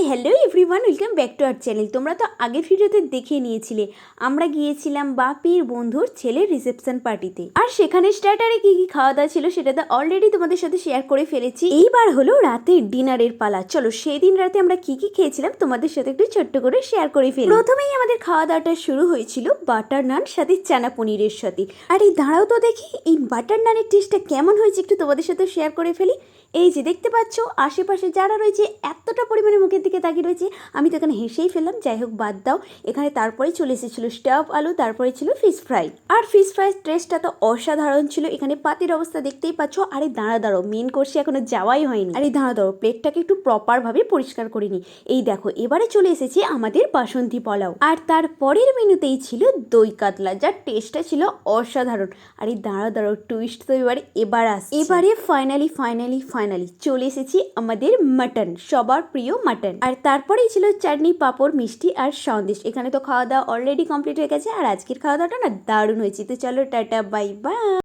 Hello everyone, welcome back to our channel. তোমরা তো আগের ভিডিওতে দেখে নিয়েছিলে আমরা গিয়েছিলাম বাপির বন্ধুর ছেলের রিসেপশন পার্টিতে, আর সেখানে স্টার্টারে কি কি খাওয়া দাওয়া ছিল সেটা তো অলরেডি তোমাদের সাথে শেয়ার করে ফেলেছি। এইবার হলো রাতের ডিনারের পালা। চলো সেদিন রাতে আমরা কি কি খেয়েছিলাম তোমাদের সাথে একটু ছোট্ট করে শেয়ার করে ফেলি। প্রথমেই আমাদের খাওয়া দাওয়াটা শুরু হয়েছিল বাটার নান সাথে চানা পনিরের সাথে। আর এই দাঁড়াও তো দেখি এই বাটার নানের টেস্টটা কেমন হয়েছে একটু তোমাদের সাথে শেয়ার করে ফেলি। এই যে দেখতে পাচ্ছ আশেপাশে যারা রয়েছে এতটা পরিমাণে মুখের দিকে তাকিয়ে রয়েছে, আমি তো এখানে হেসেই ফেললাম। যাই হোক বাদ দাও, এখানে তারপরে চলে এসেছিলো স্টাফ আলু, তারপরে ছিল ফিশ ফ্রাই। আর ফিশ ফ্রাইয়ের টেস্টটা তো অসাধারণ ছিল। এখানে পাতির অবস্থা দেখতেই পাচ্ছ। আরে দাঁড়াও মেন কোর্সে এখনো যাওয়াই হয়নি। আরে দাঁড়াও প্লেটটাকে একটু প্রপারভাবে পরিষ্কার করে নিই। এই দেখো এবারে চলে এসেছে আমাদের বাসন্তী পোলাও, আর তারপরের মেনুতেই ছিল দই কাতলা, যার টেস্টটা ছিল অসাধারণ। আরে দাঁড়াও টুইস্ট তো এবার আসছে। এবারে ফাইনালি চলে এসেছি আমাদের মাটন, সবার প্রিয় মাটন। আর তারপরেই ছিল চাটনি, পাঁপড়, মিষ্টি আর সন্দেশ। এখানে তো খাওয়া দাওয়া অলরেডি কমপ্লিট হয়ে গেছে, আর আজকের খাওয়া দাওয়াটা না দারুণ হয়েছে। তো চলো টাটা বাই বাই।